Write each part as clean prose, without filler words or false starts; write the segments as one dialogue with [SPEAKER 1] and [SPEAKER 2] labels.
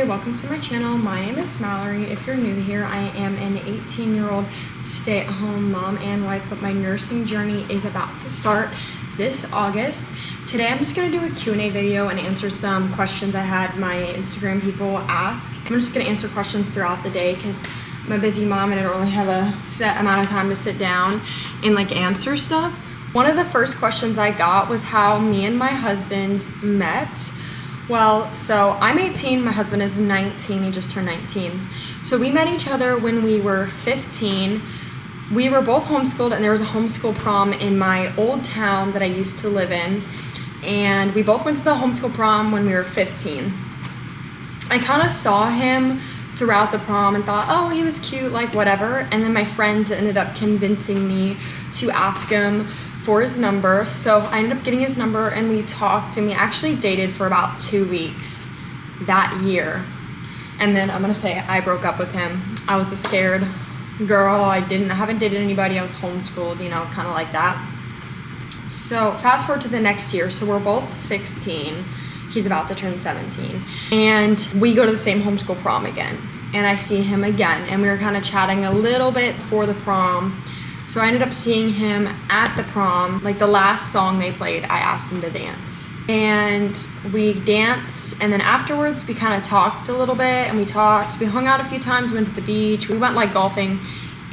[SPEAKER 1] Mallory, welcome to my channel. My name is Mallory. If you're new here, I am an 18-year-old stay-at-home mom and wife, but my nursing journey is about to start this August. Today I'm just going to do a Q&A video and answer some questions I had my Instagram people ask. I'm just going to answer questions throughout the day because I'm a busy mom and I don't really have a set amount of time to sit down and answer stuff. One of the first questions I got was how me and my husband met. Well, so I'm 18, my husband is 19, he just turned 19. So we met each other when we were 15. We were both homeschooled, and there was a homeschool prom in my old town that I used to live in. And we both went to the homeschool prom when we were 15. I kind of saw him throughout the prom and thought, oh, he was cute, whatever. And then my friends ended up convincing me to ask him for his number. So I ended up getting his number and we talked, and we actually dated for about 2 weeks that year. And then I'm gonna say I broke up with him. I was a scared girl. I haven't dated anybody. I was homeschooled, kind of like that. So fast forward to the next year. So we're both 16. He's about to turn 17. And we go to the same homeschool prom again. And I see him again. And we were kind of chatting a little bit for the prom. So I ended up seeing him at the prom. The last song they played, I asked him to dance. And we danced, and then afterwards we kind of talked a little bit, and we hung out a few times, went to the beach, we went golfing,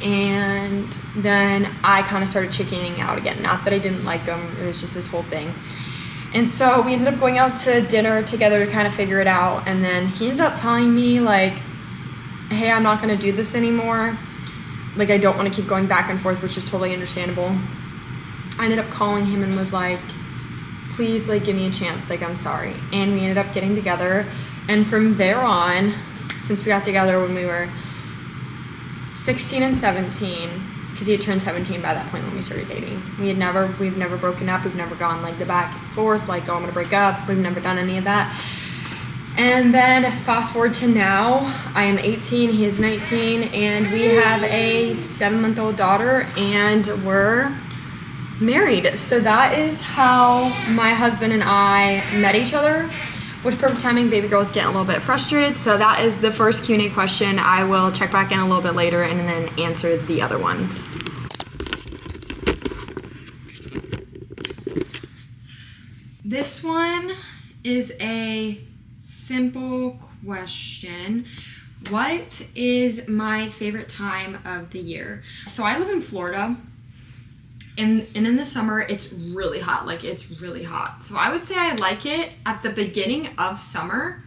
[SPEAKER 1] and then I kind of started chickening out again. Not that I didn't like him, it was just this whole thing. And so we ended up going out to dinner together to kind of figure it out, and then he ended up telling me hey, I'm not gonna do this anymore. I don't want to keep going back and forth, which is totally understandable. I ended up calling him and was like, please, give me a chance. I'm sorry. And we ended up getting together. And from there on, since we got together when we were 16 and 17, because he had turned 17 by that point when we started dating. We've never broken up. We've never gone the back and forth, oh, I'm going to break up. We've never done any of that. And then fast forward to now, I am 18, he is 19, and we have a 7-month-old daughter, and we're married. So that is how my husband and I met each other, which perfect timing, baby girl's getting a little bit frustrated. So that is the first Q&A question. I will check back in a little bit later and then answer the other ones. This one is a simple question. What is my favorite time of the year? So I live in Florida, and in the summer it's really hot. It's really hot. So I would say I like it at the beginning of summer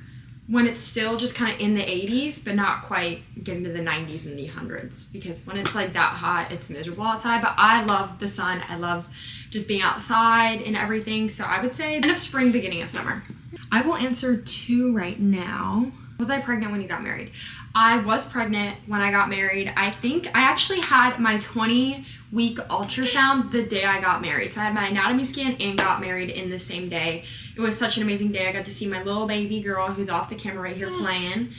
[SPEAKER 1] when it's still just kind of in the 80s, but not quite getting to the 90s and the 100s, because when it's that hot, it's miserable outside. But I love the sun. I love just being outside and everything. So I would say end of spring, beginning of summer. I will answer 2 right now. Was I pregnant when you got married? I was pregnant when I got married. I think I actually had my 20-week ultrasound the day I got married. So I had my anatomy scan and got married in the same day. It was such an amazing day. I got to see my little baby girl who's off the camera right here playing.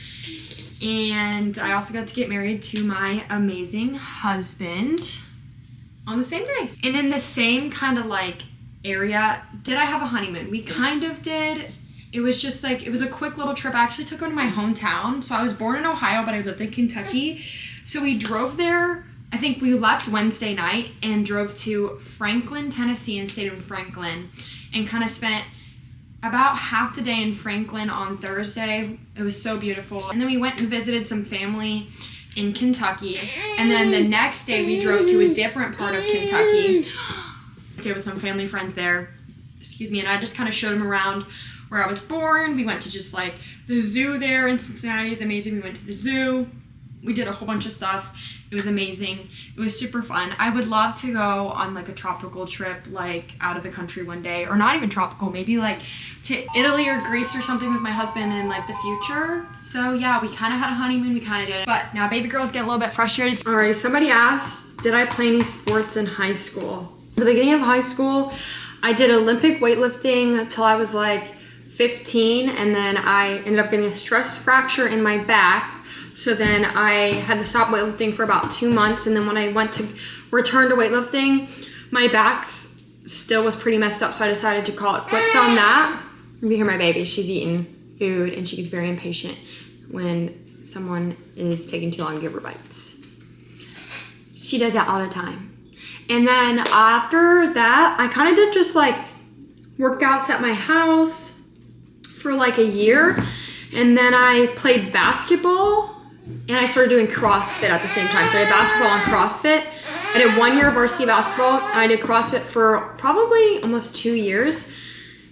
[SPEAKER 1] And I also got to get married to my amazing husband on the same day. And in the same kind of area, did I have a honeymoon? We kind of did. It was just it was a quick little trip. I actually took him to my hometown. So I was born in Ohio, but I lived in Kentucky. So we drove there. I think we left Wednesday night and drove to Franklin, Tennessee, and stayed in Franklin and kind of spent about half the day in Franklin on Thursday. It was so beautiful. And then we went and visited some family in Kentucky. And then the next day we drove to a different part of Kentucky. Stayed with some family friends there. And I just kind of showed them around where I was born. We went to just the zoo there in Cincinnati is amazing. We went to the zoo. We did a whole bunch of stuff. It was amazing. It was super fun. I would love to go on a tropical trip, out of the country one day, or not even tropical, maybe to Italy or Greece or something with my husband in the future. So yeah, we kind of had a honeymoon. We kind of did it. But now baby girl's getting a little bit frustrated. All right, somebody asked, did I play any sports in high school? At the beginning of high school, I did Olympic weightlifting until I was 15, and then I ended up getting a stress fracture in my back. So then I had to stop weightlifting for about 2 months, and then when I went to return to weightlifting, my back still was pretty messed up, so I decided to call it quits on that. You can hear my baby. She's eating food, and she gets very impatient when someone is taking too long to give her bites. She does that all the time. And then after that, I kind of did just like workouts at my house for like a year. And then I played basketball and I started doing CrossFit at the same time. So I did basketball and CrossFit. I did 1 year of varsity basketball. And I did CrossFit for probably almost 2 years.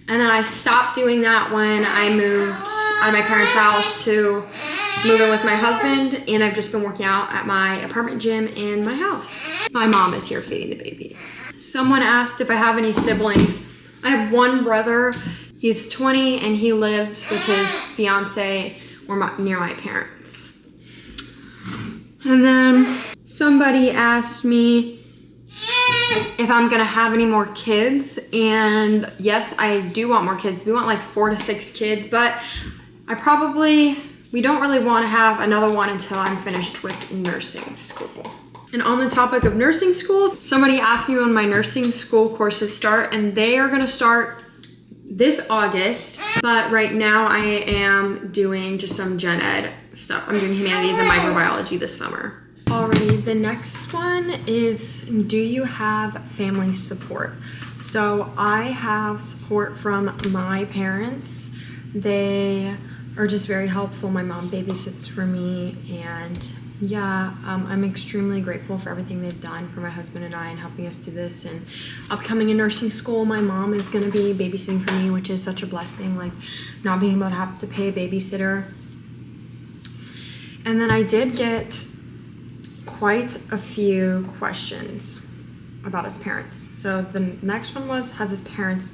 [SPEAKER 1] And then I stopped doing that when I moved out of my parents' house to move in with my husband. And I've just been working out at my apartment gym in my house. My mom is here feeding the baby. Someone asked if I have any siblings. I have one brother. He's 20 and he lives with his fiance near my parents. And then somebody asked me if I'm gonna have any more kids, and yes, I do want more kids. We want like 4 to 6 kids, but we don't really want to have another one until I'm finished with nursing school. And on the topic of nursing schools, somebody asked me when my nursing school courses start, and they are gonna start this August, but right now I am doing just some gen ed stuff. I'm doing humanities and microbiology this summer. Alrighty, the next one is, do you have family support? So I have support from my parents. They are just very helpful. My mom babysits for me, and yeah, I'm extremely grateful for everything they've done for my husband and I in helping us do this. And upcoming in nursing school, my mom is going to be babysitting for me, which is such a blessing, like not being able to have to pay a babysitter. And then I did get quite a few questions about his parents. So the next one was, has his parents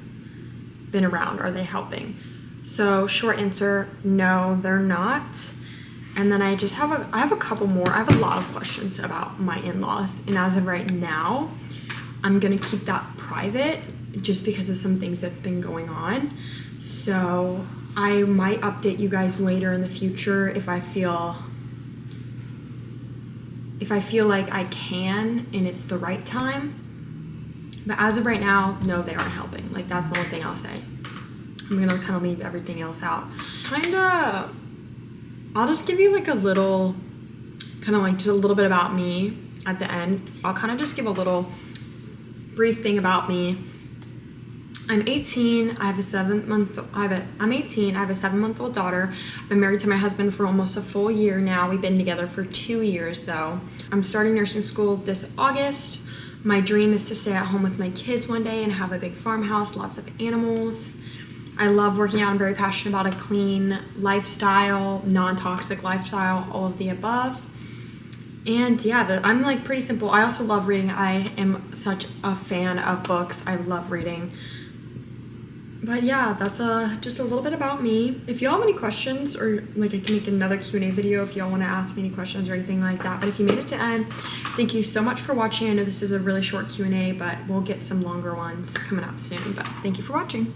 [SPEAKER 1] been around? Are they helping? So short answer, no, they're not. And then I have a couple more. I have a lot of questions about my in-laws. And as of right now, I'm gonna keep that private just because of some things that's been going on. So I might update you guys later in the future if I feel like I can and it's the right time. But as of right now, no, they aren't helping. Like, that's the only thing I'll say. I'm gonna kind of leave everything else out. I'll just give you like a little, kind of like just a little bit about me at the end. I'll kind of just give a little brief thing about me. I'm 18. I have a 7-month-old daughter. I've been married to my husband for almost a full year now. We've been together for 2 years though. I'm starting nursing school this August. My dream is to stay at home with my kids one day and have a big farmhouse, lots of animals. I love working out. I'm very passionate about a clean lifestyle, non-toxic lifestyle, all of the above. And yeah, I'm like pretty simple. I also love reading. I am such a fan of books. I love reading. But yeah, that's just a little bit about me. If y'all have any questions, or like I can make another Q&A video if y'all want to ask me any questions or anything like that. But if you made it to the end, thank you so much for watching. I know this is a really short Q&A, but we'll get some longer ones coming up soon. But thank you for watching.